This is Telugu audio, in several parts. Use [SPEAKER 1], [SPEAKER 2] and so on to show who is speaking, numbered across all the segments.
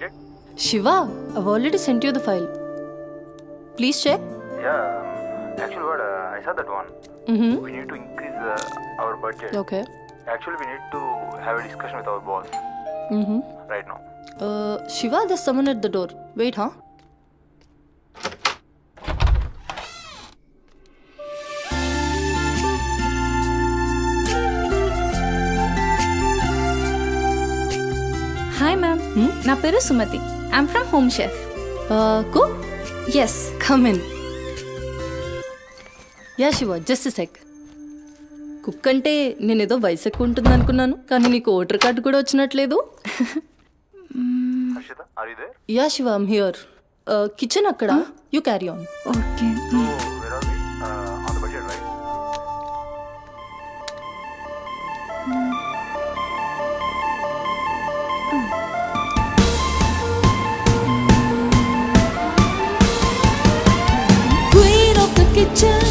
[SPEAKER 1] not yet?
[SPEAKER 2] Shiva, I've already sent you the file. Please check.
[SPEAKER 1] Yeah, actually what, I saw that one.
[SPEAKER 2] Mm-hmm.
[SPEAKER 1] We need to increase our budget.
[SPEAKER 2] Okay.
[SPEAKER 1] Actually, we need to have a discussion with our boss
[SPEAKER 2] Mm-hmm.
[SPEAKER 1] right now.
[SPEAKER 2] Shiva, there's someone at the door. Wait, huh?
[SPEAKER 3] Hi ma'am నా పేరు Sumathi I'm from home chef
[SPEAKER 2] Cook?
[SPEAKER 3] Yes
[SPEAKER 2] Come in. Yeah Shiva, just sec. Cook అంటే నేనేదో వయసు ఎక్కువ ఉంటుంది అనుకున్నాను, కానీ నీకు ఓటర్ కార్డు కూడా వచ్చినట్లేదు.
[SPEAKER 1] Harshita, are you there?
[SPEAKER 2] Yeah Shiva, I'm here. Kitchen అక్కడ. You carry on.
[SPEAKER 3] Okay
[SPEAKER 1] So, where are we? On the budget, right?
[SPEAKER 4] Queen of the kitchen,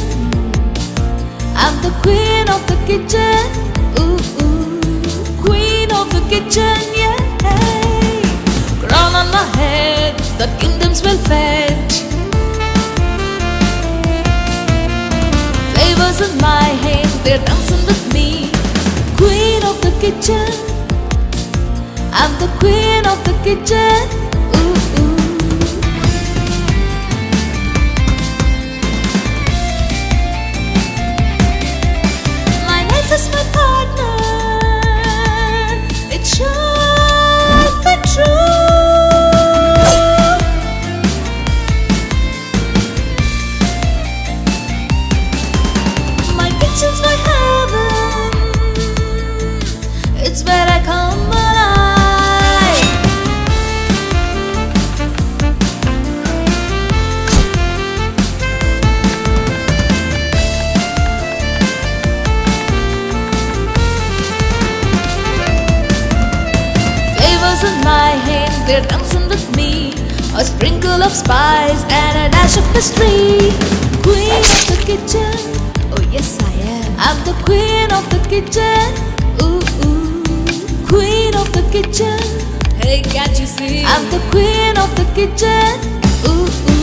[SPEAKER 4] I'm the queen of the kitchen. Ooh, ooh. Queen of the kitchen, yeah. Crown on my head, the kingdom's well fed. Flavors in my hand, they're dancing with me. Queen of the kitchen, I'm the queen of the kitchen. Ooh, ooh. My life is my partner. It should be true. My kitchen's my heaven. It's where I come alive. Flavors in my hand, they're dancing with me. A sprinkle of spice and a dash of mystery. Queen of the kitchen, oh yes I am. I'm the queen of the kitchen. Ooh, ooh. Queen of the kitchen. Hey, can't you see? I'm the queen of the kitchen. Ooh, ooh.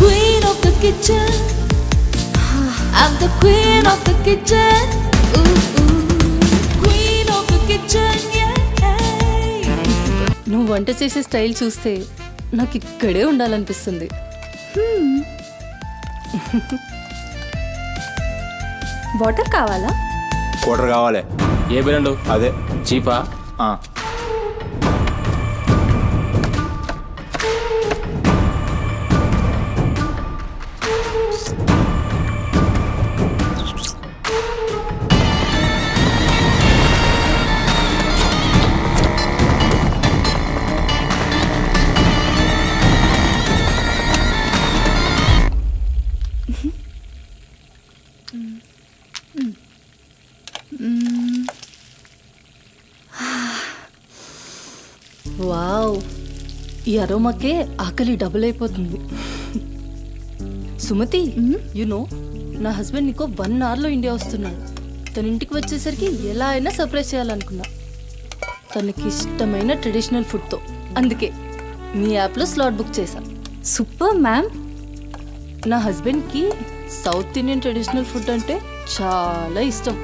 [SPEAKER 4] Queen of the kitchen, I'm the queen of the kitchen. Ooh, ooh. Queen of the kitchen, yeah.
[SPEAKER 2] నువ్వు వంట చేసే స్టైల్ చూస్తే నాకు ఇక్కడే ఉండాలనిపిస్తుంది.
[SPEAKER 3] వాటర్ కావాలా?
[SPEAKER 5] క్వార్టర్ కావాలి.
[SPEAKER 6] ఏ బ్రాండు?
[SPEAKER 5] అదే
[SPEAKER 6] చీపా?
[SPEAKER 5] ఆ.
[SPEAKER 2] వావ్, ఈ అరోమాకే ఆకలి డబుల్ అయిపోతుంది. సుమతి, నో నా హస్బెండ్ నీకో 1 అవర్లో ఇండియా వస్తున్నాడు. తన ఇంటికి వచ్చేసరికి ఎలా అయినా సర్ప్రైజ్ చేయాలనుకున్నా, తనకి ఇష్టమైన ట్రెడిషనల్ ఫుడ్తో. అందుకే మీ యాప్లో స్లాట్ బుక్ చేశా.
[SPEAKER 3] Super ma'am.
[SPEAKER 2] నా హస్బెండ్కి సౌత్ ఇండియన్ ట్రెడిషనల్ ఫుడ్ అంటే చాలా ఇష్టం.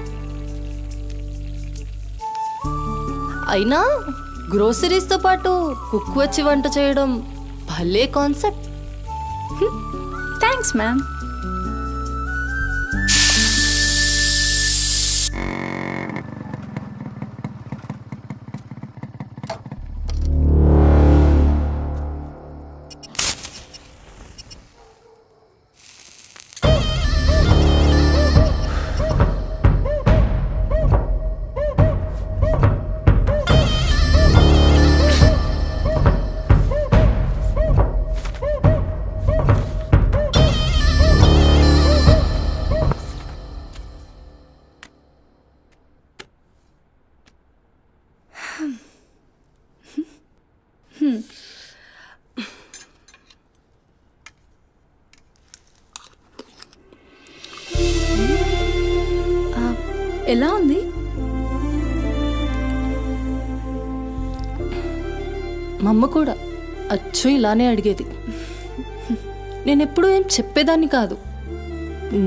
[SPEAKER 2] అయినా గ్రోసరీస్తో పాటు కుక్ వచ్చి వంట చేయడం భలే కాన్సెప్ట్.
[SPEAKER 3] Thanks ma'am. ఎలా ఉంది?
[SPEAKER 2] మా అమ్మ కూడా అచ్చు ఇలానే అడిగేది. నేను ఎప్పుడూ ఏం చెప్పేదాన్ని కాదు.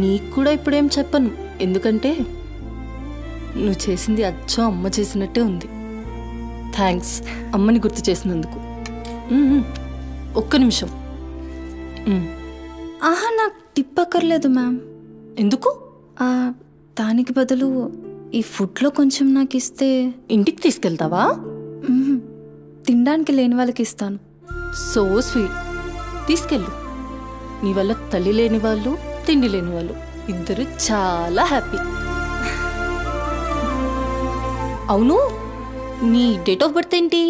[SPEAKER 2] నీకు కూడా ఇప్పుడేం చెప్పను, ఎందుకంటే నువ్వు చేసింది అచ్చం అమ్మ చేసినట్టే ఉంది. థ్యాంక్స్ అమ్మని గుర్తు చేసినందుకు. ఒక్క నిమిషం.
[SPEAKER 3] ఆహా, నాకు టిప్ అక్కర్లేదు మ్యామ్.
[SPEAKER 2] ఎందుకు?
[SPEAKER 3] దానికి బదులు ఈ ఫుడ్లో కొంచెం నాకు ఇస్తే.
[SPEAKER 2] ఇంటికి తీసుకెళ్తావా?
[SPEAKER 3] తినడానికి లేని వాళ్ళకి ఇస్తాను.
[SPEAKER 2] So sweet. తీసుకెళ్ళు. నీ వల్ల తల్లి లేని వాళ్ళు, తిండి లేని వాళ్ళు ఇద్దరు చాలా హ్యాపీ. అవును, నీ డేట్ ఆఫ్ బర్త్ ఏంటి?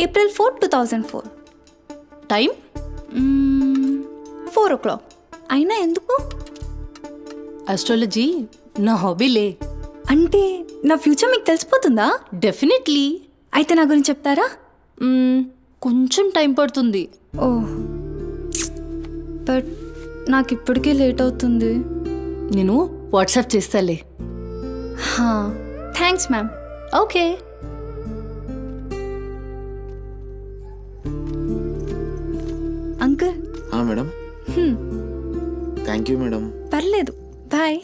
[SPEAKER 3] April 4, 2004.
[SPEAKER 2] టైం?
[SPEAKER 3] 4 o'clock. అయినా ఎందుకు?
[SPEAKER 2] ఆస్ట్రాలజీ నా హాబీలే.
[SPEAKER 3] అంటే నా ఫ్యూచర్ మీకు తెలిసిపోతుందా?
[SPEAKER 2] డెఫినెట్లీ.
[SPEAKER 3] అయితే నా గురించి చెప్తారా?
[SPEAKER 2] కొంచెం టైం పడుతుంది.
[SPEAKER 3] ఓ, బట్ నాకు ఇప్పటికే లేట్ అవుతుంది.
[SPEAKER 2] నేను వాట్సాప్ చేస్తాలే.
[SPEAKER 3] Thanks ma'am.
[SPEAKER 2] Okay.
[SPEAKER 3] Uncle.
[SPEAKER 5] Madam. Thank you madam.
[SPEAKER 3] పర్లేదు, బాయ్.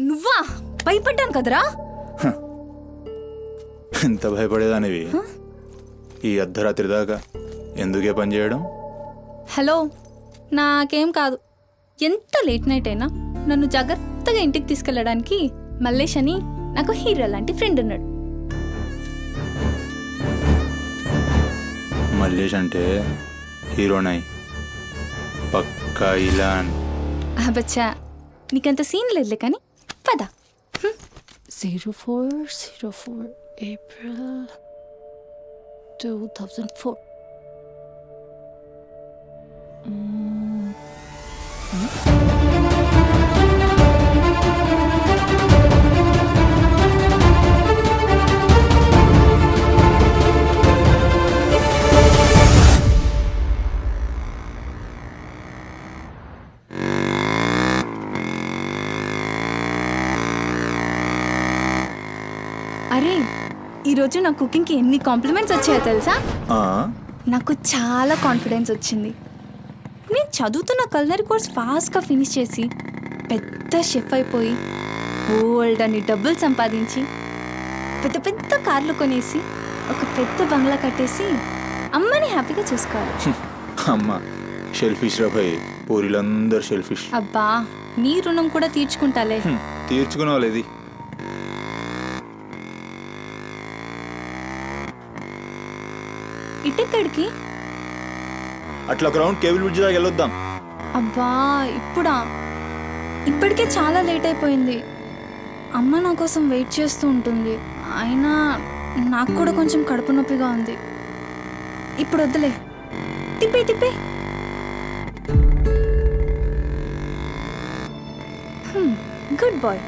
[SPEAKER 3] నువ్వా? భయపడ్డాను కదరా.
[SPEAKER 5] ఎంత భయపడేదానివి ఈ అర్ధరాత్రి దాకా? ఎందుకే పని చేయడం?
[SPEAKER 3] హలో, నాకేం కాదు. ఎంత లేట్ నైట్ అయినా నన్ను జాగ్రత్తగా ఇంటికి తీసుకెళ్ళడానికి మల్లేష్ అని నాకు హీరో లాంటి ఫ్రెండ్ ఉన్నాడు.
[SPEAKER 5] మల్లేష్ అంటే హీరోనై, పక్కా ఇలాన్.
[SPEAKER 3] బచ్చా, నీకంత సీన్ లేదులే కానీ పద.
[SPEAKER 2] 0404 April 2004.
[SPEAKER 3] అరే, ఈరోజు నా కుకింగ్కి ఎన్ని కాంప్లిమెంట్స్ వచ్చాయో తెలుసా? నాకు చాలా కాన్ఫిడెన్స్ వచ్చింది. నేను చదువుతున్న కల్నరీ కోర్స్ ఫాస్ట్గా ఫినిష్ చేసి పెద్ద షెఫ్ అయిపోయి బోల్డ్ అని డబ్బులు సంపాదించి పెద్ద పెద్ద కార్లు కొనేసి ఒక పెద్ద బంగ్లా కట్టేసి అమ్మని హ్యాపీగా చూసుకోవాలి.
[SPEAKER 5] అమ్మ షెల్ఫిష్ రా భయ్, పూరిలందరూ షెల్ఫిష్.
[SPEAKER 3] అబ్బా, నీ రుణం కూడా తీర్చుకుంటాలే.
[SPEAKER 5] తీర్చుకునేవాళ్ళేది.
[SPEAKER 3] ఇటెక్కడికి?
[SPEAKER 5] అట్లా గ్రౌండ్ కేబుల్ బ్రిడ్జ్ దాకా వెళ్ళొద్దాం.
[SPEAKER 3] అబ్బా, ఇప్పుడా? ఇప్పటికే చాలా లేట్ అయిపోయింది. అమ్మ నా కోసం వెయిట్ చేస్తూ ఉంటుంది. అయినా నాకు కూడా కొంచెం కడుపు నొప్పిగా ఉంది. ఇప్పుడు వద్దులే, తిప్పే తిప్పే. Good boy.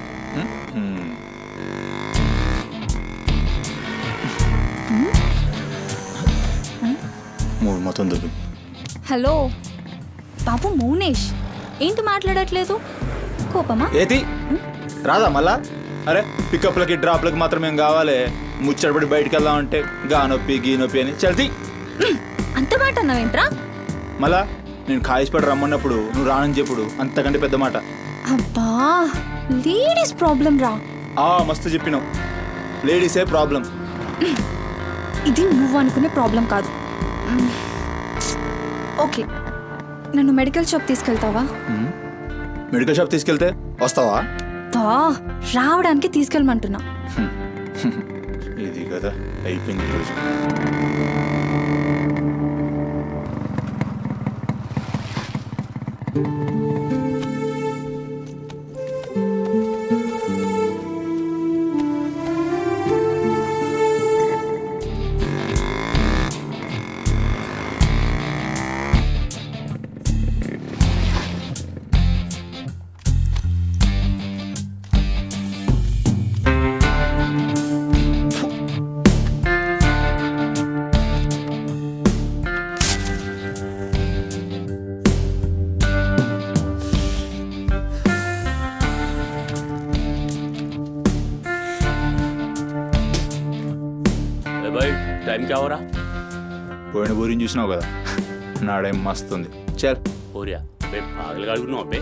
[SPEAKER 5] మూడు మొత్తం దొబ్బి.
[SPEAKER 3] హలో బాబు మౌనేష్, ఏంటి మాట్లాడట్లేదు? కోపమా?
[SPEAKER 5] ఏది రాదా మళ్ళా? అరే పికప్లకి డ్రాప్లకి మాత్రం ఏం కావాలి? ముచ్చటపడి బయటికి వెళ్దామంటే గా నొప్పి గీ నొప్పి అని చల్తి.
[SPEAKER 3] అంత మాట అన్నావేంట్రా?
[SPEAKER 5] మళ్ళా నేను కాయిస్పడి రమ్మన్నప్పుడు నువ్వు రానని చెప్పుడు అంతకంటే పెద్ద మాట.
[SPEAKER 3] అబ్బా, లేడీస్ ప్రాబ్లం రా.
[SPEAKER 5] మస్తు చెప్పినావు, లేడీసే ప్రాబ్లం.
[SPEAKER 3] ఇది నువ్వు అనుకునే ప్రాబ్లం కాదు. ఓకే, నన్ను మెడికల్ షాప్ తీసుకెళ్తావా?
[SPEAKER 5] మెడికల్ షాప్ తీసుకెళ్తే వస్తావా?
[SPEAKER 3] రావడానికి తీసుకెళ్ళమంటున్నా.
[SPEAKER 5] ఇది అది కదా అయిపోయింది ఈరోజు.
[SPEAKER 6] भाई टाइम क्या हो रहा
[SPEAKER 5] పోయిన బోరిని చూసినావు కదా నాడేం మస్తుంది. చల్
[SPEAKER 6] हो रहा भाई पागल गाड़ी नो पे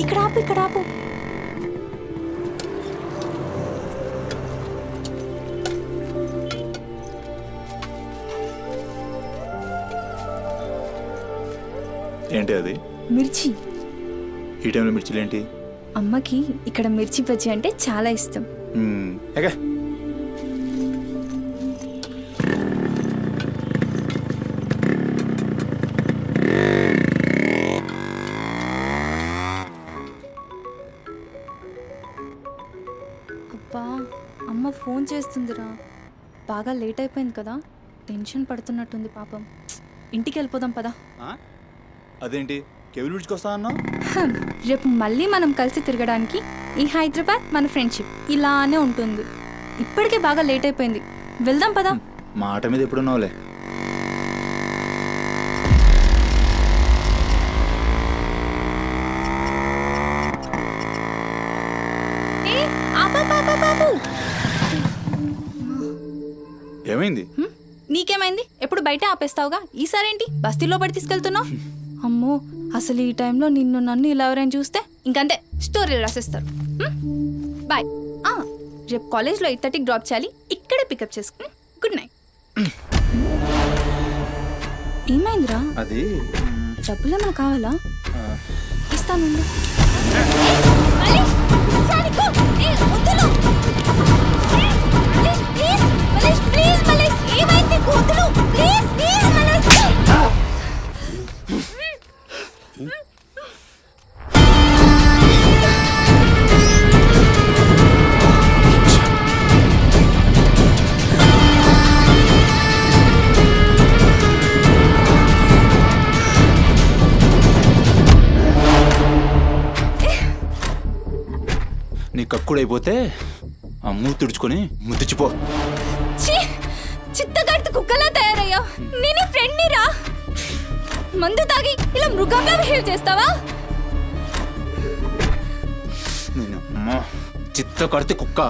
[SPEAKER 3] ఇక్కడ ఆపు, ఇక్కడ ఆపు.
[SPEAKER 5] ఏంటి అది?
[SPEAKER 3] మిర్చి.
[SPEAKER 5] ఈ టైంలో మిర్చిలు ఏంటి?
[SPEAKER 3] అమ్మకి ఇక్కడ మిర్చి బజ్జీ అంటే చాలా ఇష్టం.
[SPEAKER 5] ఎగా
[SPEAKER 3] అబ్బా, అమ్మ ఫోన్ చేస్తుందిరా. బాగా లేట్ అయిపోయింది కదా, టెన్షన్ పడుతున్నట్టుంది పాపం. ఇంటికి వెళ్ళిపోదాం పదా.
[SPEAKER 5] అదేంటి కేబుల్ బ్రిడ్జ్కి వస్తా అన్నావు?
[SPEAKER 3] రేపు మళ్ళీ మనం కలిసి తిరగడానికి ఈ హైదరాబాద్ మన ఫ్రెండ్షిప్ ఇలానే ఉంటుంది. ఇప్పటికే బాగా లేట్ అయిపోయింది, వెళ్దాం పదా.
[SPEAKER 5] మాట మీద ఎప్పుడున్నావులే. ఏమైంది?
[SPEAKER 3] నీకేమైంది? ఎప్పుడు బయట ఆపేస్తావుగా, ఈసారేంటి బస్తీలో పడి తీసుకెళ్తున్నావు? అమ్మో, అసలు ఈ టైంలో నిన్ను నన్ను ఇలా ఎవరైనా చూస్తే ఇంకంతే, స్టోరీలు రాసేస్తారు. బాయ్. రేపు కాలేజ్లో 8:30కి డ్రాప్ చేయాలి, ఇక్కడే పికప్ చేసుకుని. Good night. ఏమైందిరా?
[SPEAKER 5] అది
[SPEAKER 3] డబ్బులు ఏమైనా కావాలా? ఇస్తాను.
[SPEAKER 5] నీ కక్కుడైపోతే ఆ మూతి తుడుచుకొని ముద్దుచిపో.
[SPEAKER 3] చిత్తగట్టు కుక్కలా తయారయ్యా. నేను ఫ్రెండ్ రా. మందు తాగి ఇలా మృగంగా బిహేవ్ చేస్తావా?
[SPEAKER 5] చిత్త కడితే కుక్క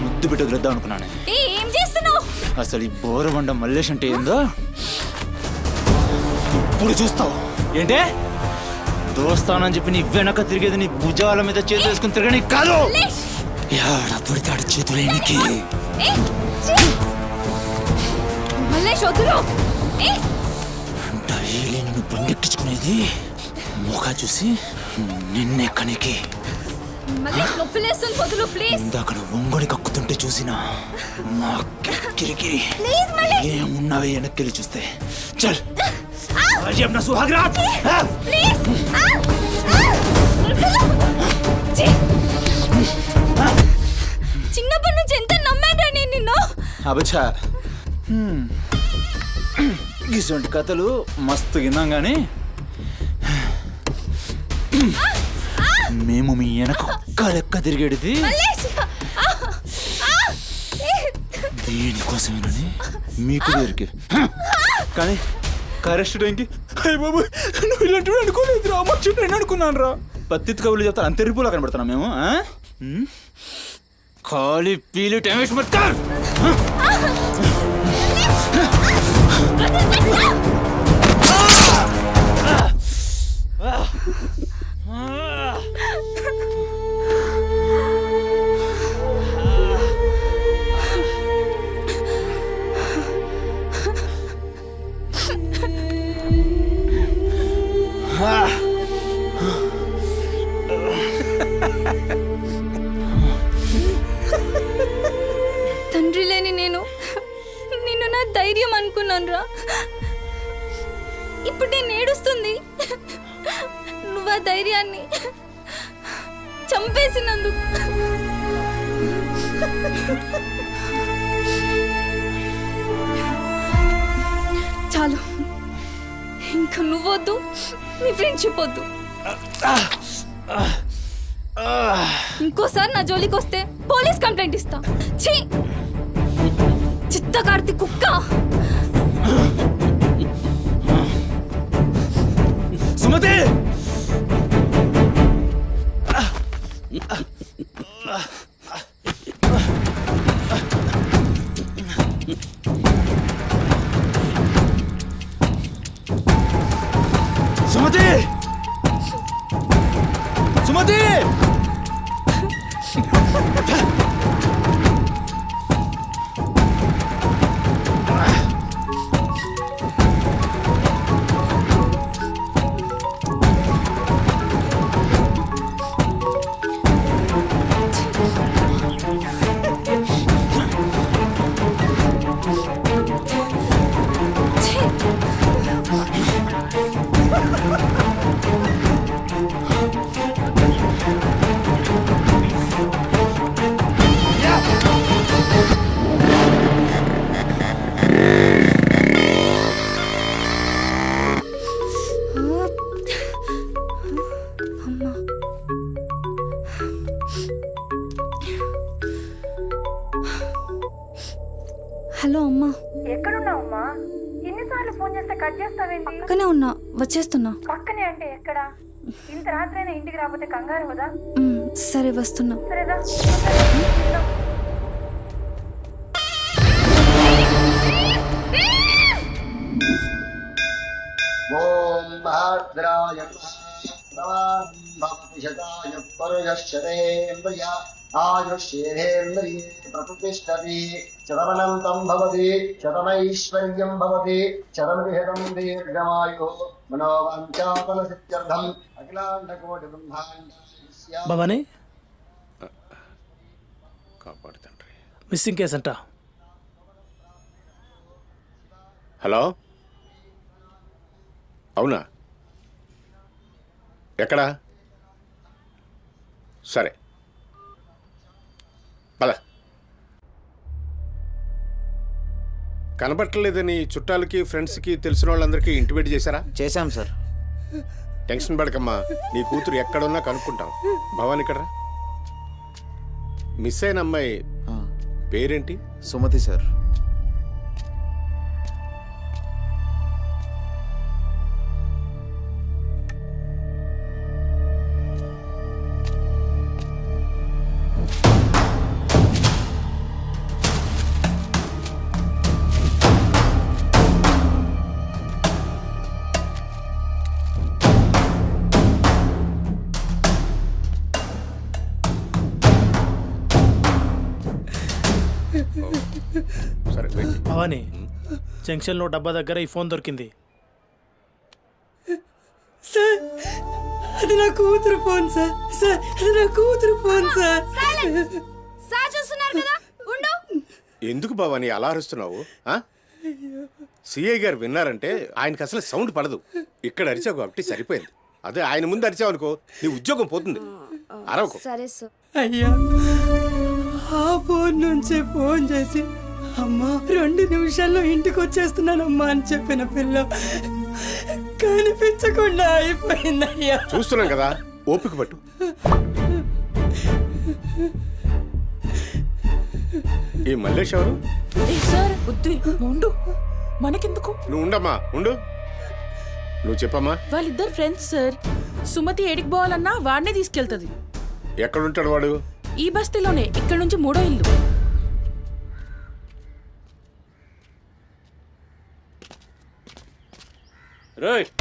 [SPEAKER 5] ముద్దు బిడ్డ వదిలేద్దాం అనుకున్నాను.
[SPEAKER 3] ఏం చేస్తున్నావు?
[SPEAKER 5] అసలు ఈ బోరబండ మల్లేష్ అంటే ఏందో ఇప్పుడు చూస్తావు. ఏంటే దోస్తానని చెప్పి నీ వెనక తిరిగేది నీ భుజాల మీద చేతులు వేసుకుని తిరగని కాదు. పడితాడు చేతులేనికి. డైలీ నిన్ను బండెక్కించుకునేది ముఖా చూసి నిన్నెక్కనికి. ఇందాక ఒంగొని కక్కుతుంటే చూసిన మా కిరికిరి ఏమున్నావే వెనక్కి చూస్తే. చల్ अपना सुहाग रात.
[SPEAKER 3] చిన్నప్పటి నుంచి ఎంత నమ్మాను నేను నిన్ను.
[SPEAKER 5] అబచ్చా ఇటువంటి కథలు మస్తు విన్నాం కానీ మేము మీ వెనక ఒక్క లెక్క తిరిగేది దీనికోసమేనని మీకు దొరికి. కానీ కరెస్ట్ టైంకి అయ్య బాబు నువ్వు ఇలాంటి అనుకోలేదు రా, అమ్మ చుట్టూ నేను అనుకున్నాను రా. పత్తిత్ కబుర్లు చెప్తాను అంతే రిపులా కనబడుతున్నాం మేము. ఖాళీ పీలు టైం వేస్ట్ మత్ కర్.
[SPEAKER 3] తండ్రి లేని నేను నిన్ను నా ధైర్యం అనుకున్నాను రా. ఇప్పుడు నేను ఏడుస్తుంది. నువ్వు ఆ ధైర్యాన్ని చంపేసినందుకు. చాలు, ఇంకా నువ్వొద్దు, నీ ఫ్రెండ్షిప్ వద్దు. ఇంకోసారి నా జోలికి వస్తే పోలీస్ కంప్లైంట్ ఇస్తా. ఛీ, చిత్తకార్తి కుక్క.
[SPEAKER 5] సుమతి సుమతి సుమతి
[SPEAKER 3] హలో అమ్మా.
[SPEAKER 7] ఎక్కడున్నావమ్మా? ఎన్నిసార్లు ఫోన్ చేస్తే కట్ చేస్తావేంటి?
[SPEAKER 3] పక్కనే ఉన్నా, వచ్చేస్తున్నా.
[SPEAKER 7] పక్కనే అంటే ఎక్కడ? ఇంత రాత్రైనా ఇంటికి రాకపోతే కంగారు కదా?
[SPEAKER 3] సరే వస్తున్నా.
[SPEAKER 7] సరేదా?
[SPEAKER 8] ఓం భద్రాయ శతాయ పరుయశ్చరేంద్రియ ఆయుష్యేంద్రియే ప్రతిష్టతి శతమనంతం భవతి శతమైశ్వర్యం భవతి శతమిహితం దీర్ఘమాయు మనోవాంఛాఫల సిద్ధ్యర్థం అఖిలాండకోటి బ్రహ్మాండ
[SPEAKER 9] భవానీ,
[SPEAKER 6] కాపాడు తండ్రి.
[SPEAKER 9] మిస్సింగ్ కేసు అంట.
[SPEAKER 6] హలో, అవునా? ఎక్కడా? సరే, పద. కనబట్టలేదని చుట్టాలకి ఫ్రెండ్స్కి తెలిసిన వాళ్ళందరికీ ఇంటిమేట్ చేశారా?
[SPEAKER 5] చేశాం సార్.
[SPEAKER 6] టెన్షన్ పడకమ్మా, నీ కూతురు ఎక్కడున్నా కనుక్కుంటాం. భవాని ఇక్కడ రా. మిస్ అయిన అమ్మాయి పేరేంటి?
[SPEAKER 5] సుమతి సార్.
[SPEAKER 6] సరే, వెయిట్ చెయ్.
[SPEAKER 9] భవానీ, జంక్షన్లో డబ్బా దగ్గర ఈ ఫోన్ దొరికింది.
[SPEAKER 10] సార్, అది నా కూతురు ఫోన్ సార్. సార్, అది నా కూతురు ఫోన్ సార్.
[SPEAKER 3] సార్ చూస్తున్నారు కదా, ఉండు.
[SPEAKER 6] ఎందుకు భవాని అలా అరుస్తున్నావు? సిఐ గారు విన్నారంటే ఆయనకి అసలు సౌండ్ పడదు. ఇక్కడ అరిచావు కాబట్టి సరిపోయింది. అదే ఆయన ముందు అరిచావు అనుకో, నీ ఉద్యోగం పోతుంది. అరవకు.
[SPEAKER 3] సరే సార్.
[SPEAKER 10] అయ్యా, ఆ ఫోన్ నుంచే ఫోన్ చేసి అమ్మా 2 నిమిషాల్లో ఇంటికి వచ్చేస్తున్నానమ్మా అని చెప్పిన పిల్ల కనిపించకుండా అయిపోయిందయ్యా.
[SPEAKER 6] చూస్తున్నాం కదా, ఓపిక పట్టు. ఈ మల్లేష్ ఎవరు?
[SPEAKER 11] సార్ ఉండు, మనకెందుకు?
[SPEAKER 6] నువ్వు ఉండమ్మా, ఉండు. నువ్వు చెప్పమ్మా.
[SPEAKER 11] వాళ్ళిద్దరు ఫ్రెండ్స్ సార్. సుమతి ఏడికి పోవాలన్నా వాడినే తీసుకెళ్తుంది.
[SPEAKER 6] ఎక్కడుంటాడు వాడు?
[SPEAKER 11] ఈ బస్తీలోనే, ఇక్కడ నుంచి 3వ ఇల్లు.
[SPEAKER 6] రైట్.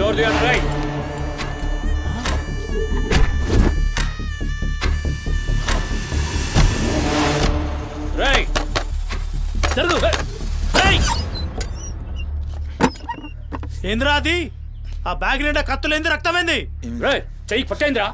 [SPEAKER 6] డోర్ తీయండి. రైట్. రైట్.
[SPEAKER 9] జరుగు. ఏంద్రా అది? ఆ బ్యాగ్ నిండా కత్తులేంది రక్తమైంది.
[SPEAKER 5] చెయ్యి పట్టేంద్రా.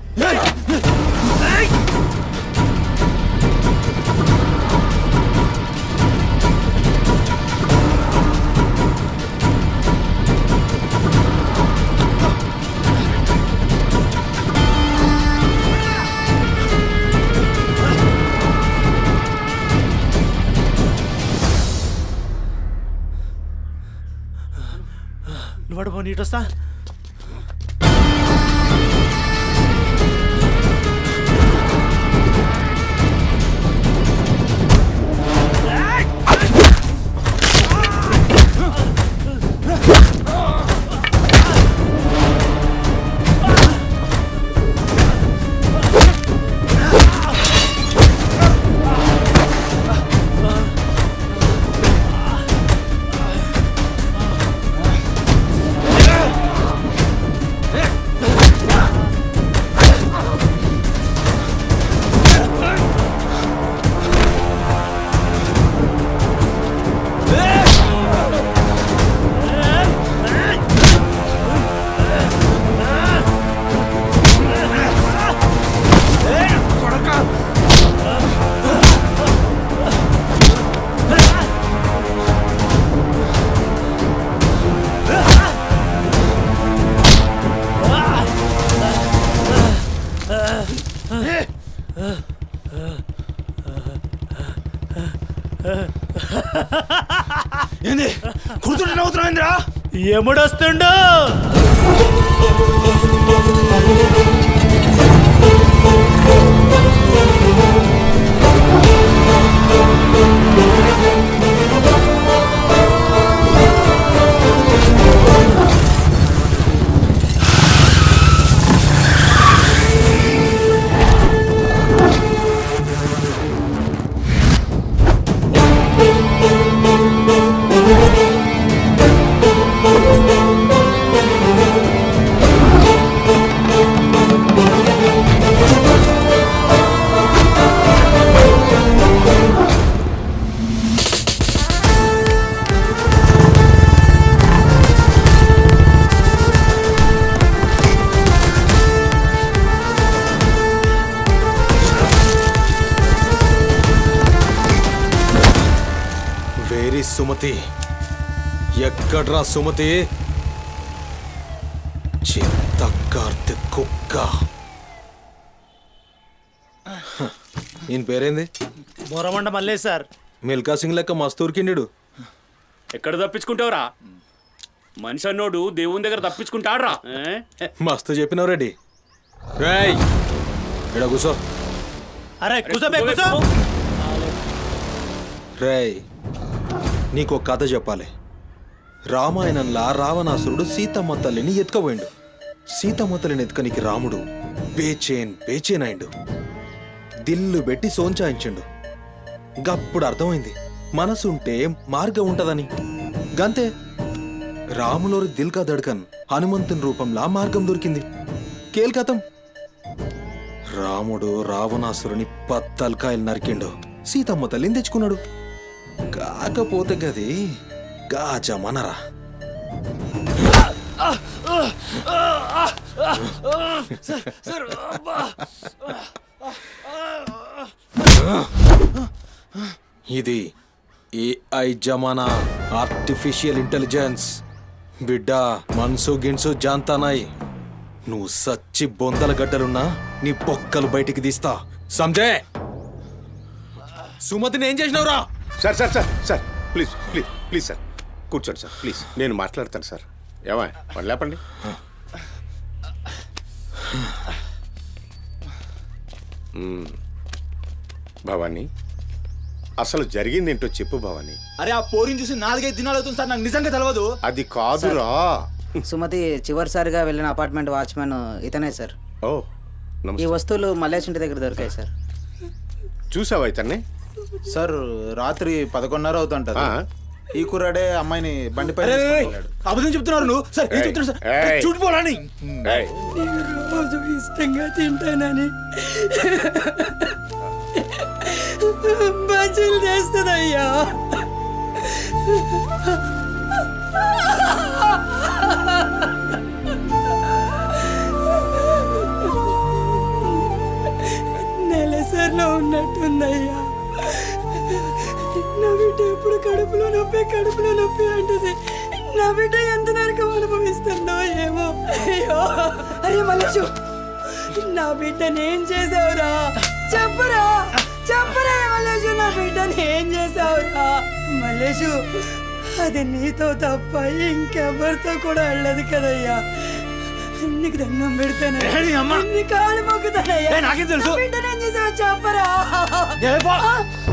[SPEAKER 9] నువ్వు నీటొస్తా.
[SPEAKER 5] ఏంది కుడుతుంటే నవ్వుతున్నావేంద్రా?
[SPEAKER 9] ఎముడొస్తుండు.
[SPEAKER 6] సుమతి ఎక్కడ్రా సుమతి? చిత్తకార్తె కుక్క. ఈయన పేరేంది?
[SPEAKER 9] బోరమండ మల్లే సార్.
[SPEAKER 6] మిల్కా సింగ్ లెక్క మస్తూర్కిండు.
[SPEAKER 5] ఎక్కడ తప్పించుకుంటావురా? మనిషి అన్నోడు దేవుని దగ్గర తప్పించుకుంటాడ్రా.
[SPEAKER 6] మస్తు చెప్పినావు రెడ్డి. రేయ్ ఇక్కడ కూసో.
[SPEAKER 9] అరే కూసోబే కూసో.
[SPEAKER 6] రేయ్ నీకో కథ చెప్పాలి. రామాయణంలా రావణాసురుడు సీతమ్మ తల్లిని ఎత్తుకపోయిండు. సీతమ్మ తల్లిని ఎత్తుకనికి రాముడు బేచేన్ అయిండు. దిల్లు పెట్టి సోంచాయించిండు. గప్పుడు అర్థమైంది మనసుంటే మార్గం ఉంటదని. గంతే రాములోరి దిల్ కా దడ్కన్ హనుమంతుని రూపంలా మార్గం దొరికింది. కేల్కతం రాముడు రావణాసురుని 10 తలకాయలు నరికిండు. సీతమ్మ తల్లిని తెచ్చుకున్నాడు. కాకపోతే గది గాజమనరా. ఇది ఏఐ జమానా, ఆర్టిఫిషియల్ ఇంటెలిజెన్స్. బిడ్డ మనసు గిన్సు జాంతానాయ్. నువ్వు సచ్చి బొందల గడ్డలున్నా నీ బొక్కలు బయటికి తీస్తా. సంజే సుమతిని ఏం చేసినవురా?
[SPEAKER 12] Sir sir sir sir please please please sir కూర్చోండి సార్ ప్లీజ్. నేను మాట్లాడతాను సార్. ఏమా వాళ్ళు లేపండి. భవానీ అసలు జరిగింది ఏంటో చెప్పు భవానీ.
[SPEAKER 5] అరే ఆ పోరిని చూసి 4-5 దినాలు అవుతుంది సార్. నాకు నిజంగా తెలియదు.
[SPEAKER 12] అది కాదురా.
[SPEAKER 10] సుమతి చివరిసారిగా వెళ్ళిన అపార్ట్మెంట్ వాచ్మెన్ ఇతనే సార్.
[SPEAKER 12] ఓ
[SPEAKER 10] ఈ వస్తువులు మల్లేష్ ఇంటి దగ్గర దొరికాయి సార్.
[SPEAKER 12] చూసావా ఇతన్ని?
[SPEAKER 5] సార్ రాత్రి 11:30 అవుతుంటది. ఈ కుర్రాడే అమ్మాయిని బండిపై అబద్ధం చెప్తున్నారు నువ్వు. సార్ ఏం చెప్తున్నారు సార్? చూడిపోవాలని
[SPEAKER 10] రోజు ఇష్టంగా తింటానని బజ్జీలు చేస్తుందయ్యా. అయినట్టుందయ్యా. నా బిడ్డ ఎప్పుడు కడుపులో నొప్పి అంటది. నా బిడ్డ ఎంత నరకం అనుభవిస్తుందో ఏమో. అయ్యో అరే మల్లేషు, నా బిడ్డని ఏం చేసావురా? చెప్పరా మల్లేషు, నా బిడ్డని ఏం చేసావురా? మల్లేషు, అది నీతో తప్ప ఇంకెవరితో కూడా వెళ్ళదు కదయ్యా. నీకు దండం పెడతాను, నీ కాళ్ళు మొక్కుతానయ్యా.
[SPEAKER 5] నాకేం తెలుసు?
[SPEAKER 10] నా బిడ్డని ఏం చేసావు చెప్పరా?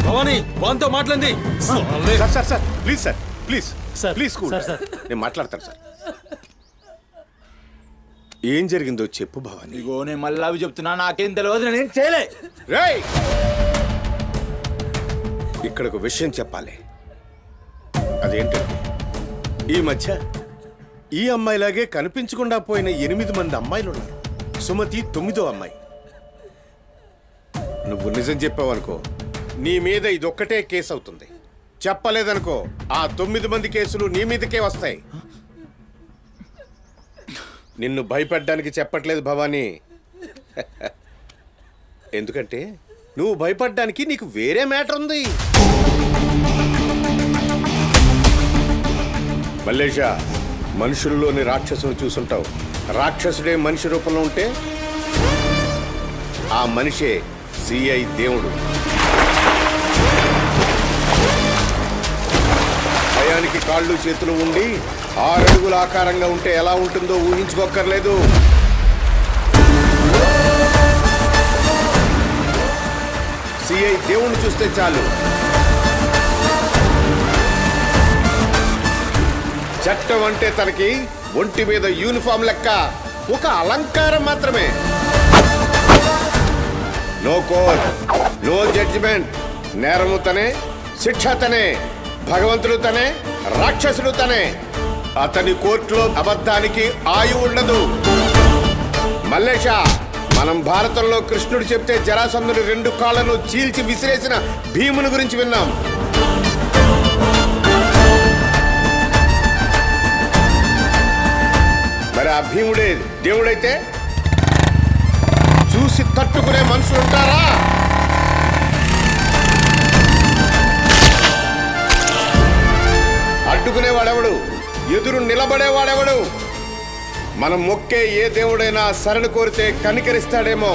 [SPEAKER 5] భవానీ వాంతో మాట్లాడింది.
[SPEAKER 12] Sir please sir, please
[SPEAKER 9] sir,
[SPEAKER 12] please cool.
[SPEAKER 9] Sir.
[SPEAKER 12] నేను మాట్లాడతాను సార్. ఏం జరిగిందో చెప్పు భవానీ.
[SPEAKER 5] ఇగో నేను మళ్ళీ అవి చెప్తున్నా, నాకేం తెలియదు, నేనేం చేయలే.
[SPEAKER 12] రేయ్, ఇక్కడ ఒక విషయం చెప్పాలి. అదేంటంటే ఈ మధ్య ఈ అమ్మాయిలాగే కనిపించకుండా పోయిన 8 మంది అమ్మాయిలు ఉన్నారు. సుమతి 9వ అమ్మాయి. నువ్వు నిజం చెప్పావనుకో, నీ మీద ఇదొక్కటే కేసు అవుతుంది. చెప్పలేదనుకో, ఆ 9 మంది కేసులు నీ మీదకే వస్తాయి. నిన్ను భయపడ్డానికి చెప్పట్లేదు భవానీ. ఎందుకంటే నువ్వు భయపడ్డానికి నీకు వేరే మ్యాటర్ ఉంది. మల్లేషా, మనుషుల్లోని రాక్షసుని చూసుంటావు. రాక్షసుడే మనిషి రూపంలో ఉంటే ఆ మనిషే సిఐ దేవుడు. భయానికి కాళ్ళు చేతులు ఉండి 6 అడుగుల ఆకారంగా ఉంటే ఎలా ఉంటుందో ఊహించుకోక్కర్లేదు. సిఐ దేవుణ్ణి చూస్తే చాలు, చట్టం అంటే తనకి ఒంటి మీద యూనిఫామ్ లెక్క ఒక అలంకారం మాత్రమే. No court, no judgement. నేరము తనే, శిక్ష తనే, భగవంతుడు తనే, రాక్షసుడు తనే. అతని కోర్టులో అబద్ధానికి ఆయువు ఉండదు. మల్లేష, మనం భారతంలో కృష్ణుడు చెప్తే జరాసంధుడి 2 కాళ్లను చీల్చి విసిరేసిన భీముని గురించి విన్నాం. మరి ఆ భీముడే దేవుడైతే చూసి తట్టుకునే మనుషులు ఉంటారా? అడ్డుకునేవాడెవడు? ఎదురు నిలబడేవాడెవడు? మనం మొక్కే ఏ దేవుడైనా శరణు కోరితే కనికరిస్తాడేమో.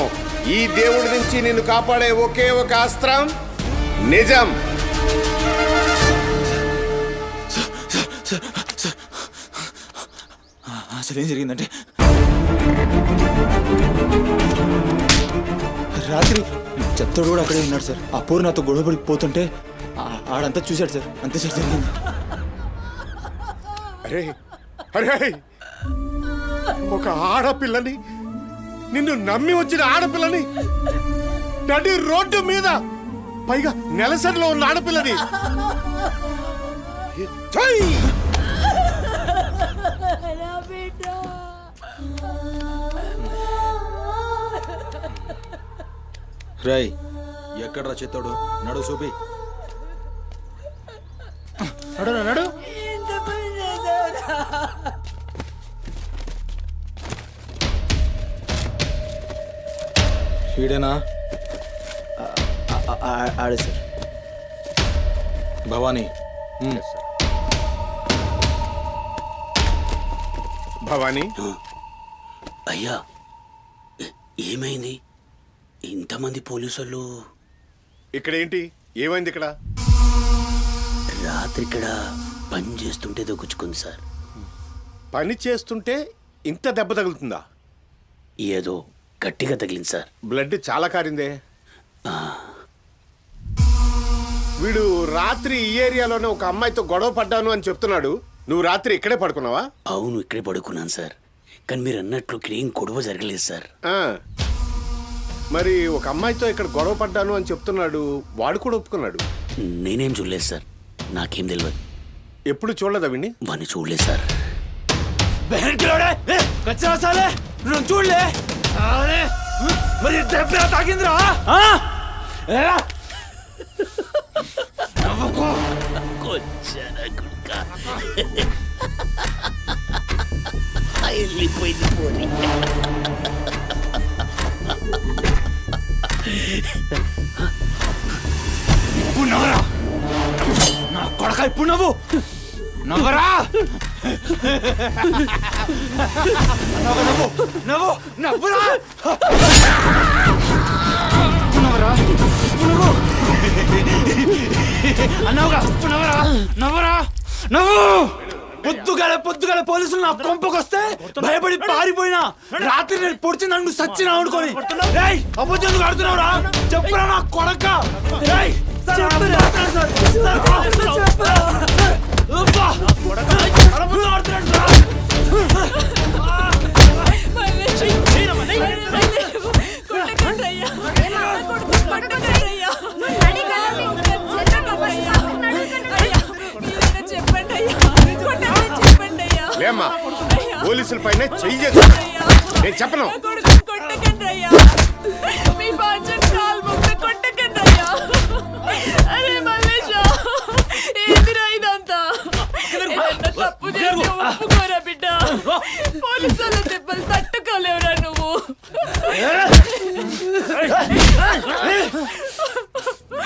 [SPEAKER 12] ఈ దేవుడి నుంచి నిన్ను కాపాడే ఒకే ఒక అస్త్రం నిజం.
[SPEAKER 5] అసలు ఏం జరిగిందంటే, రాత్రి చెత్తోడు కూడా అక్కడే ఉన్నాడు సార్. ఆ పూర్ నాతో గొడవపడి పోతుంటే ఆడంతా చూశాడు సార్. అంతే సార్ జరిగింది.
[SPEAKER 12] అరే అరే, ఒక ఆడపిల్లని, నిన్ను నమ్మి వచ్చిన ఆడపిల్లని నడి రోడ్డు మీద, పైగా నెలసరిలో ఉన్న ఆడపిల్లని ఛై!
[SPEAKER 5] రై ఎక్కడ్రా చెత్తోడు? నడు చూపి.
[SPEAKER 9] నడు.
[SPEAKER 5] వీడేనా? ఆడే సార్. భవానీ.
[SPEAKER 12] భవానీ,
[SPEAKER 13] అయ్యా ఏమైంది? ఇంతమంది పోలీసులు
[SPEAKER 12] ఇక్కడ ఏంటి? ఏమైంది ఇక్కడ?
[SPEAKER 13] రాత్రి ఇక్కడ పని చేస్తుంటే దొక్కుచుకుంది సార్.
[SPEAKER 12] పని చేస్తుంటే ఇంత దెబ్బ తగులుతుందా?
[SPEAKER 13] ఏదో గట్టిగా తగిలింది సార్.
[SPEAKER 12] బ్లడ్ చాలా కారిందే. వీడు రాత్రి ఈ ఏరియాలోనే ఒక అమ్మాయితో గొడవ పడ్డాను అని చెప్తున్నాడు. నువ్వు రాత్రి ఇక్కడే పడుకున్నావా?
[SPEAKER 13] అవును, ఇక్కడే పడుకున్నాను సార్. కానీ మీరు అన్నట్లు ఇక్కడ ఏం గొడవ జరగలేదు సార్.
[SPEAKER 12] మరి ఒక అమ్మాయితో ఇక్కడ గొడవ పడ్డాను అని చెప్తున్నాడు, వాడు కూడా ఒప్పుకున్నాడు.
[SPEAKER 13] నేనేం చూడలేదు సార్, నాకేం తెలియదు.
[SPEAKER 12] ఎప్పుడు చూడలేదా విని?
[SPEAKER 13] వాడిని చూడలేదు సార్.
[SPEAKER 5] చూడలే మరి తాకిందిరా.
[SPEAKER 13] వెళ్ళిపోయింది పోనీ.
[SPEAKER 5] ఇప్పుడు నవ్వరా నా కొడక ఇప్పుడు నవ్వు నవ్వరా నవ్వు నవ్వు నవ్వురా నవ్వరా నవ్వు అన్నావుగా నవ్వరా నవ్వరా నవ్వు పొద్దుగాల పోలీసులు నా కొంపకొస్తే భయపడి పారిపోయినా రాత్రి నేను పొడిచి నన్ను సచ్చినా అనుకోని అబద్ధం ఆడుతున్నావురా చెప్పురా నా కొడక
[SPEAKER 12] లేమ్మా పోలీసుల పైన చెయ్యి చేస్తున్నా నేను చెప్పను.
[SPEAKER 11] దెబ్బలు తట్టుకోలేవురా నువ్వు.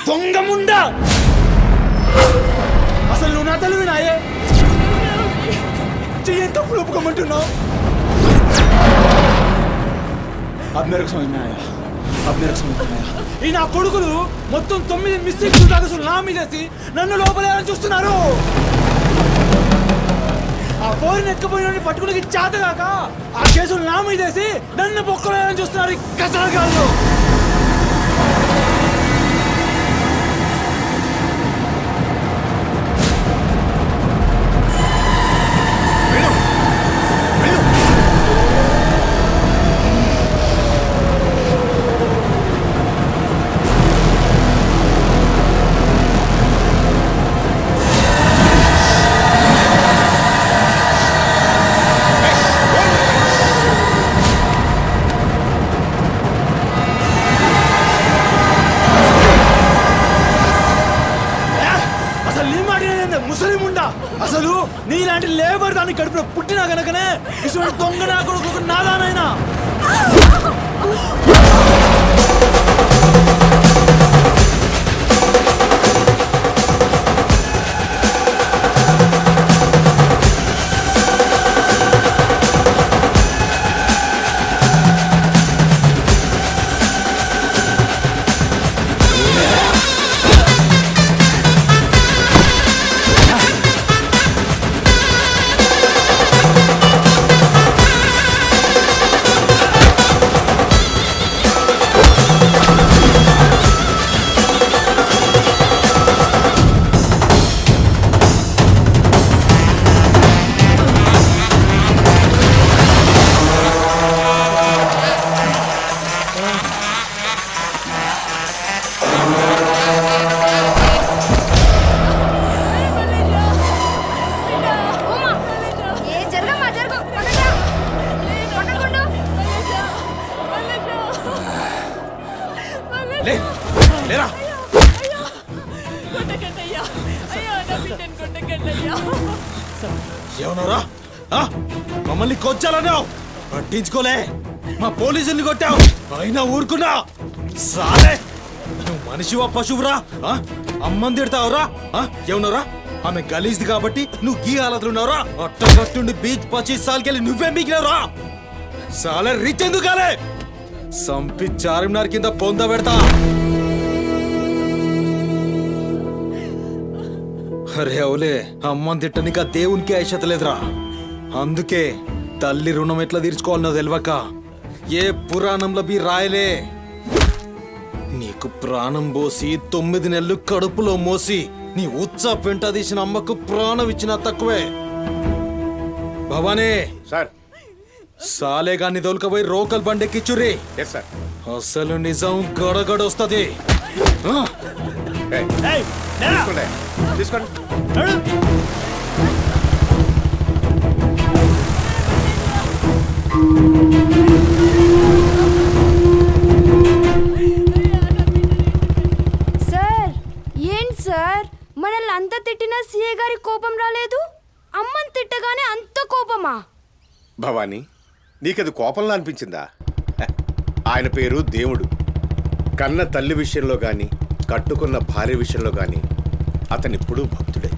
[SPEAKER 5] దొంగ ముండా అసలు నువ్వు నా తల్లి నాయే చెయ్యి తప్పులు ఒప్పుకోమంటున్నావు ఈ నా కొడుకులు మొత్తం 9 మిస్టేక్స్ కాగసులు నా మీదేసి నన్ను లోపలేయాలని చూస్తున్నారు. ఆ పోరిని ఎత్తుకుపోయిన పట్టుకుని చేతగాక ఆ కేసులు నా మీదేసి నన్ను పొక్కలేయాలని చూస్తున్నారు ఈ కసరగాళ్ళు. అసలు నీలాంటి లేబర్ దాన్ని కడుపులో పుట్టినా కనుకనే ఇటువంటి దొంగ నా కొడుకు నాదానైనా ఏమన్నారా మమ్మల్ని కొచ్చాలన్నావు పట్టించుకోలే మా పోలీసుల్ని కొట్టావు అయినా ఊరుకున్నా సాలే నువ్వు మనిషివా పశువురా అమ్మని తిడతావురా ఏమన్నారా ఆమె గలీజ్ది కాబట్టి నువ్వు గీ హాలతులున్నావురా అట్టగట్టుండి బీచ్ 25 సార్కెళ్ళి నువ్వే మిగిలినరా సాలే రిచ్ ఎందుకు కాలే సంపి చార్మినార్ కింద పొంద పెడతా అరే అవులే అమ్మని తిట్టనిక దేవునికి ఐషత లేదురా అందుకే తల్లి రుణం ఎట్లా తీర్చుకోవాలనో తెలియక ఏ పురాణంలో బి రాయలే నీకు ప్రాణం పోసి 9 నెలలు కడుపులో మోసి నీ ఉచ్చ పెంట తీసిన అమ్మకు ప్రాణం ఇచ్చినా తక్కువే. భవానీ
[SPEAKER 12] సార్
[SPEAKER 5] సాలేగాన్ని దొలకపోయి రోకల్ బండెక్కిచ్చుర్రి. అసలు నిజం గడగడొస్తుంది.
[SPEAKER 12] తీసుకోండి.
[SPEAKER 3] సార్ ఏంటి సార్ మనల్ని అంత తిట్టినా సీఏ గారి కోపం రాలేదు, అమ్మని తిట్టగానే అంత కోపమా?
[SPEAKER 6] భవానీ నీకది కోపంలా అనిపించిందా? ఆయన పేరు దేవుడు. కన్న తల్లి విషయంలో గాని కట్టుకున్న భార్య విషయంలో కానీ అతనిప్పుడు భక్తుడే.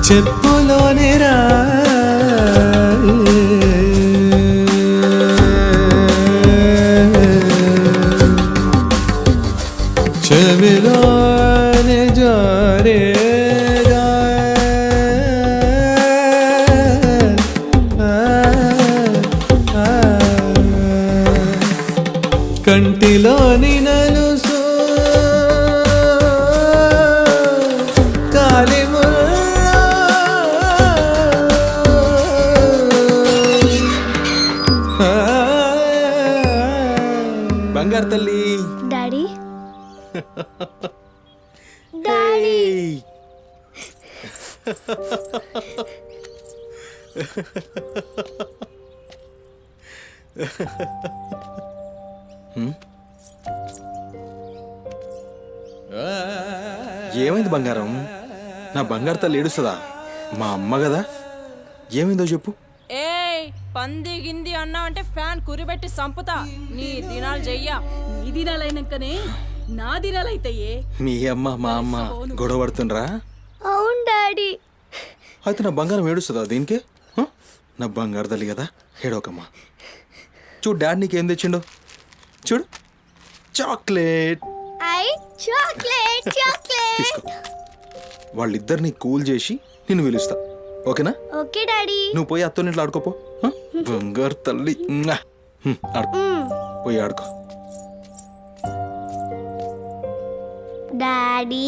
[SPEAKER 5] చెప్పులోని రా చెవిలోని జారే కంటిలోని నలుసు బంగారు తల్లి.
[SPEAKER 3] డాడీ డాడీ
[SPEAKER 5] ఏమైంది బంగారం? నా బంగారు తల్లి ఏడుస్తుందా? మా అమ్మ కదా, ఏమైందో చెప్పు.
[SPEAKER 11] ఏయ్ పంది గింది అన్నా అంటే ఫ్యాన్ కురిబెట్టి సంపుతా. నీ దినాలు చెయ్యా. నీ దినాలైనాకనే నా దినాలైతాయే.
[SPEAKER 5] మీ అమ్మ మా అమ్మ గొడవ పడుతుండ్రా?
[SPEAKER 3] అవును డాడీ.
[SPEAKER 5] అయితే నా బంగారం ఏడుస్తుందా దీనికి? నా బంగారు తల్లి కదా, ఏడోకమ్మా. చూడు డాడీ నీకేం తెచ్చిండో చూడు. చాక్లెట్.
[SPEAKER 3] Chocolate chocolate.
[SPEAKER 5] వాళ్ళిద్దరిని కూల్ చేసి నిన్ను పిలుస్తా, ఓకేనా?
[SPEAKER 3] Okay daddy.
[SPEAKER 5] నువ్వు పోయి అత్తోని ఇంట్లో ఆడుకోపో. బంగారు తల్లి. ఆడుకో, పోయి ఆడుకో.
[SPEAKER 3] డాడీ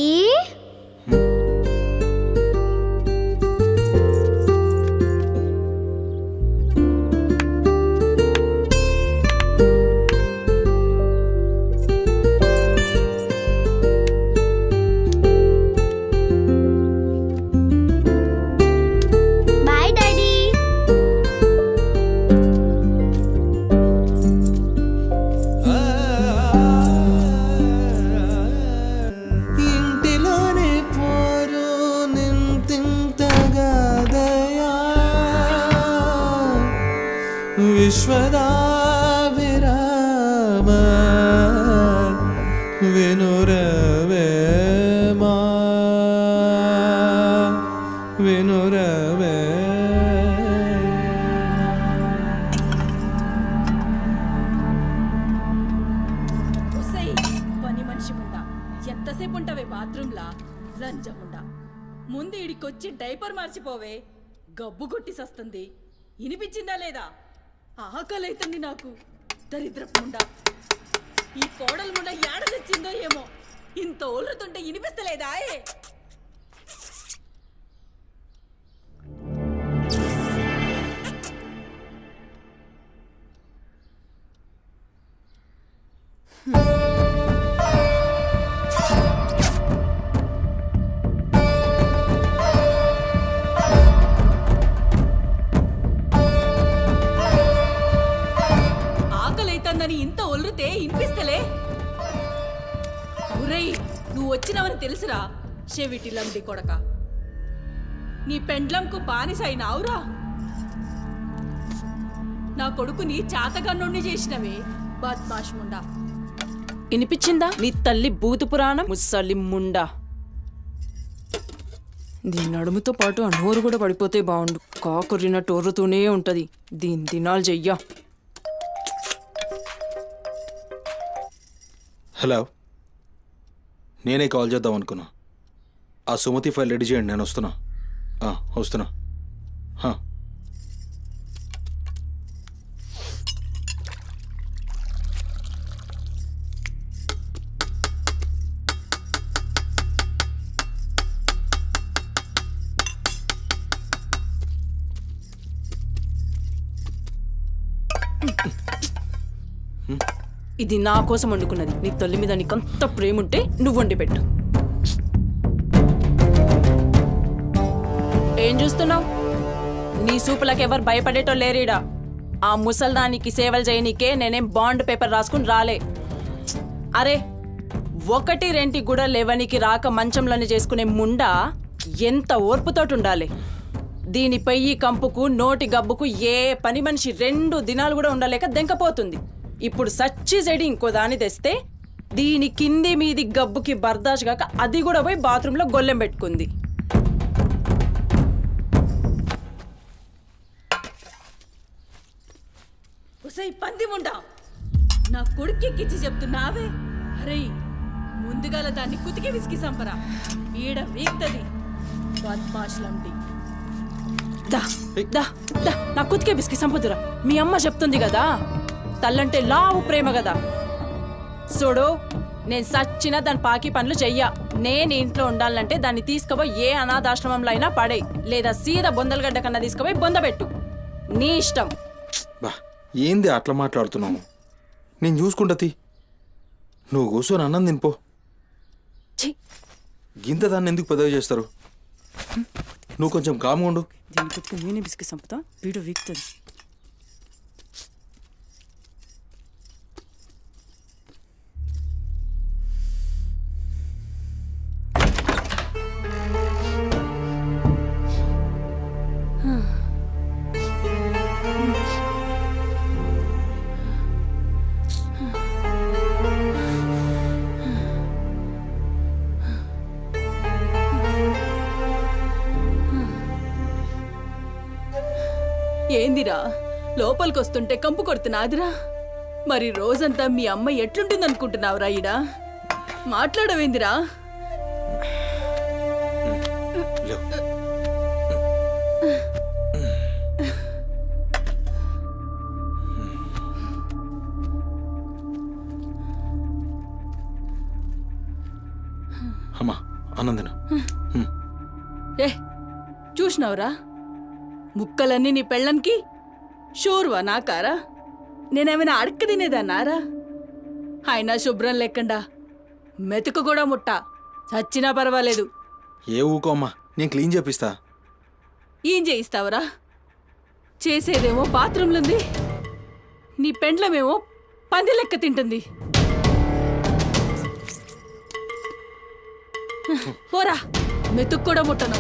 [SPEAKER 5] విశ్వదా విరామ వినురవేమా వినురవే.
[SPEAKER 11] పని మనిషి ముండా ఎంతసేపు ఉంటావే బాత్రూంలా? లంజముండా ముందు ఇడికొచ్చి డైపర్ మార్చిపోవే. గబ్బు కొట్టి సస్తుంది. వినిపించిందా లేదా? ఆకలైతుంది నాకు. దరిద్రపుండా ఈ కోడలు ముండా ఏడ తెచ్చిందో ఏమో. ఇంత ఓలుతుంటే వినిపిస్తలేదా? ఆకలైతుందని ఇంత ఒల్లుతే వినిపిస్తలే. ఒరేయ్ నువ్వు వచ్చినవని తెలుసురా చెవిటిలంది కొడక. నీ పెండ్లంకు బానిసైనావురా. నా కొడుకుని చాతగన్నుండి చేసినవే బద్మాష్ ముండా. వినిపించిందా నీ తల్లి బూతు పురాణం? ముసలి ముండా. దీని నడుముతో పాటు ఆ నోరు కూడా పడిపోతే బాగుండు. కాకురినట్టు ఒర్రుతూనే ఉంటది. దీని దినాలు చెయ్యా.
[SPEAKER 5] హలో, నేనే కాల్ చేద్దాం అనుకున్నా. ఆ సుమతి ఫైల్ రెడీ చేయండి, నేను వస్తున్నా. వస్తున్నా.
[SPEAKER 11] ఇది నా కోసం వండుకున్నది. నీ తల్లి మీద నీకంత ప్రేమ ఉంటే నువ్వు వండి పెట్టు. ఏం చూస్తున్నావు? నీ సూపులకు ఎవరు భయపడేటో లేరీడా. ఆ ముసల్దానికి సేవలు చేయనీకే నేనేం బాండ్ పేపర్ రాసుకుని రాలే. అరే 1-2 కూడా లేవనికి రాక మంచంలోనే చేసుకునే ముండా ఎంత ఓర్పుతోటి ఉండాలి. దీని పెయ్యి కంపుకు నోటి గబ్బుకు ఏ పని మనిషి 2 దినాలు కూడా ఉండలేక దెంకపోతుంది. ఇప్పుడు సచ్చి చెడి ఇంకో దాన్ని తెస్తే దీని కింది మీది గబ్బుకి బర్దాష్ కాక అది కూడా పోయి బాత్రూంలో గొల్లెం పెట్టుకుంది. ఒసై పంది ఉండా, నా కొడుకెక్కిచ్చి చెప్తున్నావే. అరే ముందుగాల దాన్ని కుతికి విసికి సంపరా, ఈడ వీక్తది బద్మాష్లంటి. దా దా దా నా కుతికే బిస్కి సంపుతురా. మీ అమ్మ చెప్తుంది కదా, తల్లంటే లావు ప్రేమ కదా. చూడు, నేను సచ్చినా దాని పాకి పనులు చెయ్యా. నేను ఇంట్లో ఉండాలంటే దాన్ని తీసుకుపోయి ఏ అనాథాశ్రమంలో అయినా పడే, లేదా సీదా బొందలగడ్డ కన్నా తీసుకుపోయి బొందబెట్టు. నీ ఇష్టం.
[SPEAKER 5] బా ఏంది అట్లా మాట్లాడుతున్నావు? నేను చూసుకుంటా. నువ్వు కూర్చొని అన్నం తినిపో. గింత దాన్ని ఎందుకు పెద్దగా చేస్తారు? నువ్వు కొంచెం కామ్గా ఉండు.
[SPEAKER 11] దీని కుతికి నేనే బిస్కి సంపుతా, వీడు వీక్తుంది. ఏందిరా లోపలికొస్తుంటే కంపు కొడుతున్నాదిరా? మరి రోజంతా మీ అమ్మ ఎట్లుంటుందనుకుంటున్నావురా? ఈడ మాట్లాడవేందిరా?
[SPEAKER 5] అమ్మా ఆనందన
[SPEAKER 11] ఏ చూసినావురా, ముక్కలన్నీ నీ పెళ్ళన్కి షూర్వా నాకారా? నేనేమైనా అడక్క తినేదన్నారా? అయినా శుభ్రం లేకుండా మెతుకు కూడా ముట్ట, చచ్చినా పర్వాలేదు.
[SPEAKER 5] ఏ ఊకో అమ్మా, నేను క్లీన్ చేపిస్తా.
[SPEAKER 11] ఏం చేయిస్తావురా? చేసేదేమో బాత్రూంలుంది, నీ పెండ్లమేమో పంది లెక్క తింటుంది. పోరా, మెతుకు కూడా ముట్టను.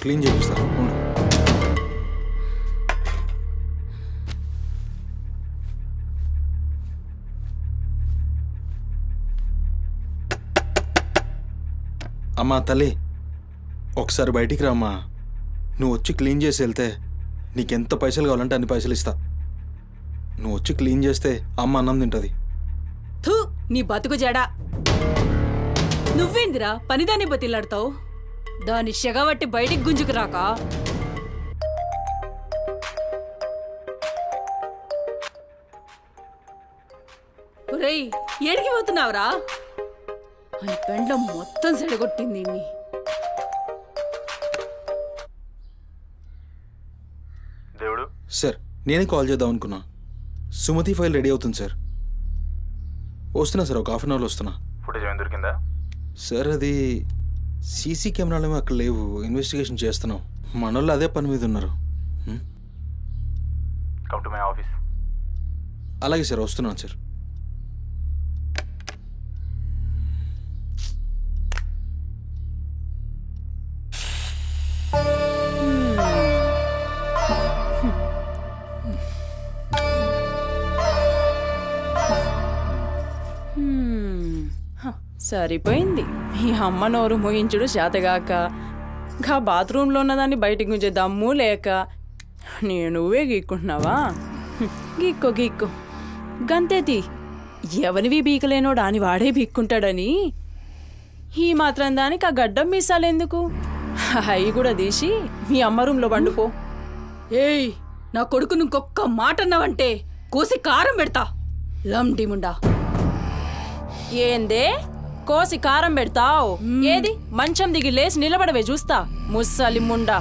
[SPEAKER 5] క్లీన్ చేపిస్తా. అమ్మా తల్లి, ఒకసారి బయటికి రామ్మా. నువ్వు వచ్చి క్లీన్ చేసి వెళ్తే నీకెంత పైసలు కావాలంటే అన్ని పైసలు ఇస్తా. నువ్వు వచ్చి క్లీన్ చేస్తే అమ్మ అన్నం తింటుంది.
[SPEAKER 11] థూ, నీ బతుకు జడా. నువ్వేందిరా పనిదాన్ని బతిలాడతావు? దాని షెగబట్టి బయటికి గుంజుకు రాక. ఒరేయ్, ఏడికి పోతున్నావురా? అని పెండ్లం మొత్తం సెడగొట్టింది.
[SPEAKER 1] దేవుడు
[SPEAKER 5] సార్, నేనే కాల్ చేద్దాం అనుకున్నా. సుమతి ఫైల్ రెడీ అవుతుంది సార్. వస్తున్నా సార్, ఒక 1/2 అవర్లో వస్తున్నా.
[SPEAKER 1] ఫుటేజ్ ఏమైనా దొరికిందా?
[SPEAKER 5] సార్ అది సీసీ కెమెరాలేమో అక్కడ లేవు, ఇన్వెస్టిగేషన్ చేస్తున్నాం. మనోళ్ళు అదే పని మీద ఉన్నారు.
[SPEAKER 1] Come to my office.
[SPEAKER 5] అలాగే సార్, వస్తున్నాను సార్.
[SPEAKER 11] సరిపోయింది. మీ అమ్మ నోరు మోయించుడు చేతగాక, గా బాత్రూంలో ఉన్నదాన్ని బయటికి గుంజే దమ్ము లేక నువ్వే గీక్కుంటున్నావా? గీక్కో గీక్కో, గంతేతి. ఎవరివి బీకలేనోడు అని వాడే బీక్కుంటాడని ఈ మాత్రం దానికి ఆ గడ్డం మీసాలెందుకు? అవి కూడా తీసి మీ అమ్మ రూంలో పండుకో. ఏయ్, నా కొడుకు ఇంకొక్క మాట అన్నావంటే కోసి కారం పెడతా. లండిముండా. ఏందే కోసి కారం పెడతావు? ఏది మంచం దిగి లేచి నిలబడవే చూస్తా, ముస్సలి ముండా.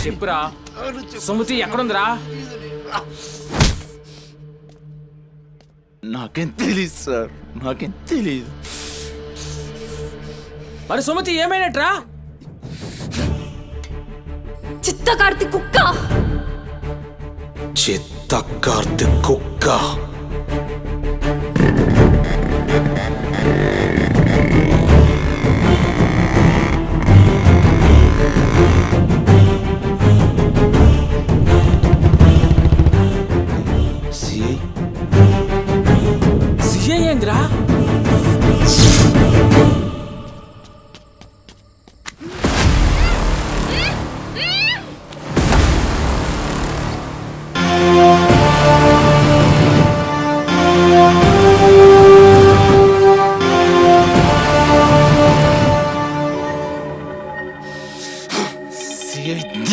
[SPEAKER 9] చెప్పురా సుమతి ఎక్కడుందిరా?
[SPEAKER 5] నాకేం తెలీదు సార్, నాకేం తెలీదు.
[SPEAKER 9] మరి సుమతి ఏమైనట్రా?
[SPEAKER 3] చిత్త కార్తీ కుక్క.
[SPEAKER 5] చిత్త కార్తీ కుక్క.
[SPEAKER 9] సిఐ ఏంద్రా?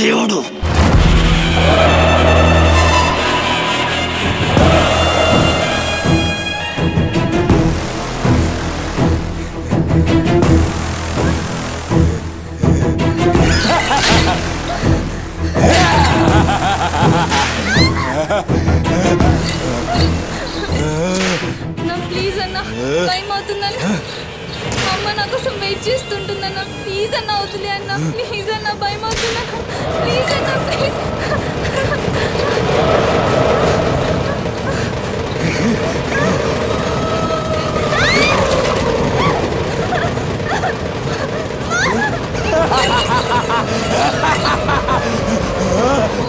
[SPEAKER 5] దేవుడు
[SPEAKER 3] ప్లీజ్ అన్న, టైం అవుతుందన్న. అమ్మ నా కోసం వెయిట్ చేస్తుంటుందన్న. ప్లీజ్ అన్న వదిలే అన్న. ప్లీజ్ అన్న, భయం అవుతుందన్న. ప్లీజ్ అన్న, ప్లీజ్.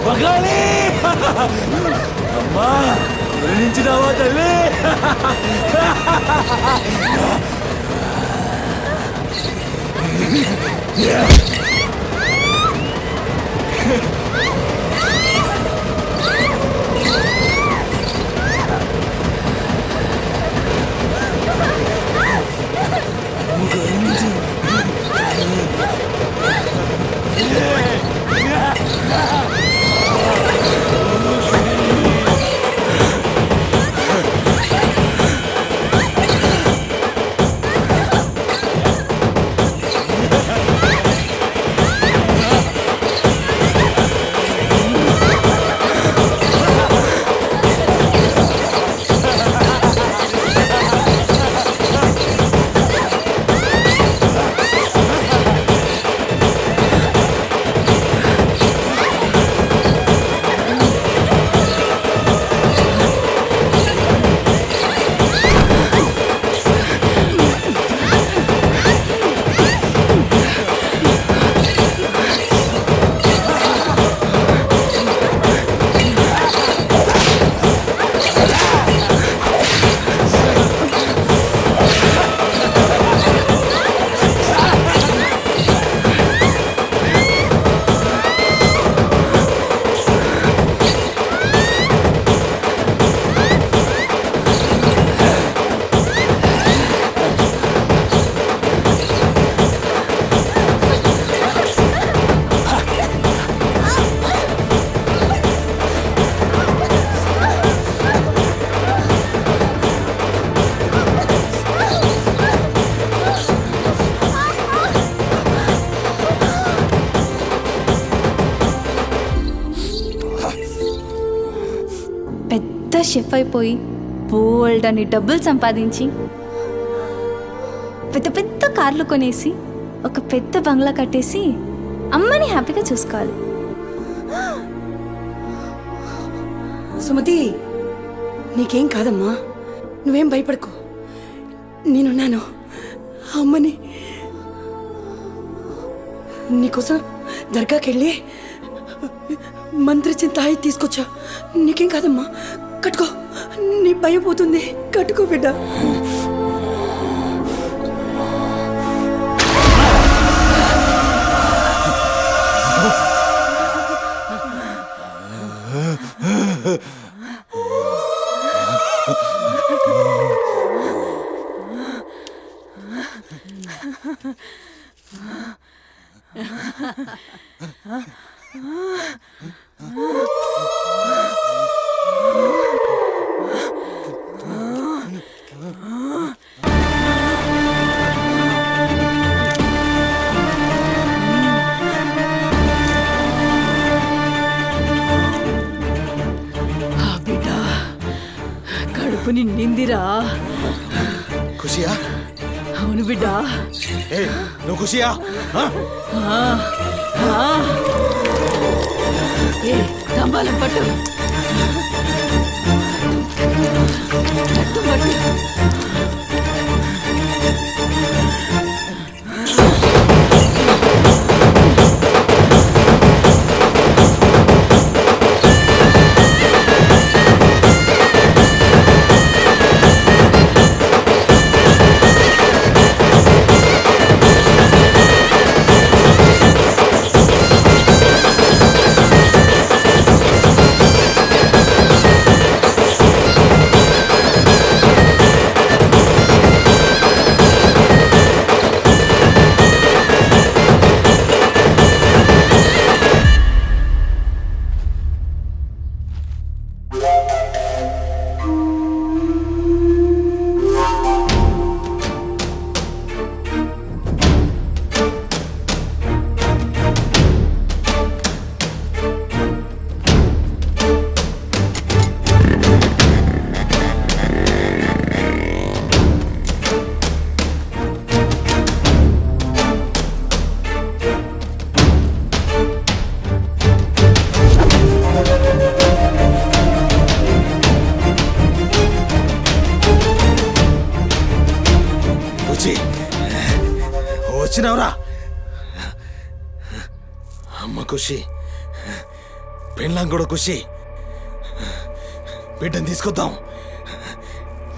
[SPEAKER 5] పగాలి అమ్మా, నుంచి రావా తల్లి.
[SPEAKER 3] షెఫ్ అయిపోయి బోల్డ్ అని డబ్బులు సంపాదించి పెద్ద పెద్ద కార్లు కొనేసి ఒక పెద్ద బంగ్లా కట్టేసి అమ్మని హ్యాపీగా చూసుకోవాలి.
[SPEAKER 10] సుమతి, నీకేం కాదమ్మా, నువ్వేం భయపడకు, నేనున్నాను. అమ్మని నీకోసం దర్గాకెళ్ళి మంత్రిచ్చిన తాయి తీసుకొచ్చా. నీకేం కాదమ్మా, కట్టుకో, నీ భయం పోతుంది. కట్టుకో బిడ్డ. కడుపు నిండిందిరా.
[SPEAKER 5] ఖుషియా?
[SPEAKER 10] అవును బిడ్డ.
[SPEAKER 5] నువ్వు ఖుషియా?
[SPEAKER 10] తంబాలం పట్టు, పట్టు.
[SPEAKER 5] వచ్చినావురా? అమ్మ ఖుషి, పెళ్ళాం కూడా ఖుషి. బిడ్డను తీసుకొద్దాం,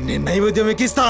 [SPEAKER 5] నేను నైవేద్యం ఎక్కిస్తా.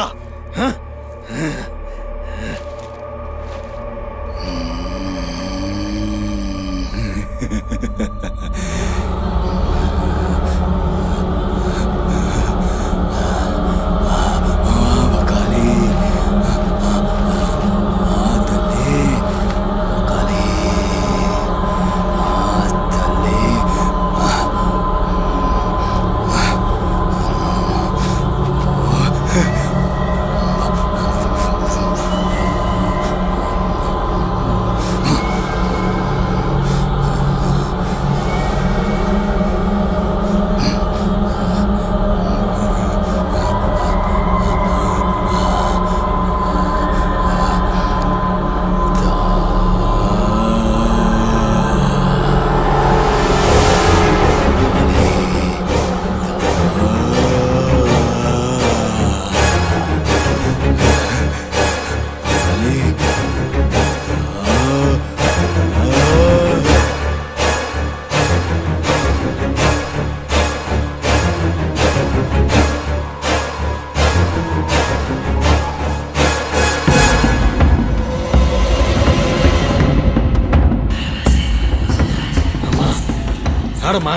[SPEAKER 5] ఆడమ్మా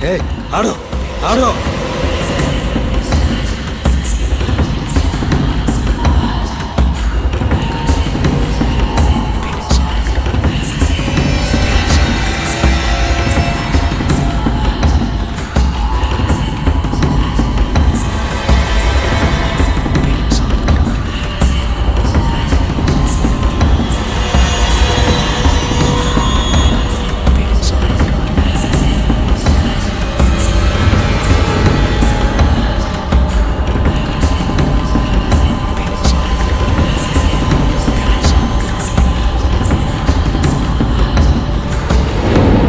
[SPEAKER 5] ఏ ఆడు ఆడు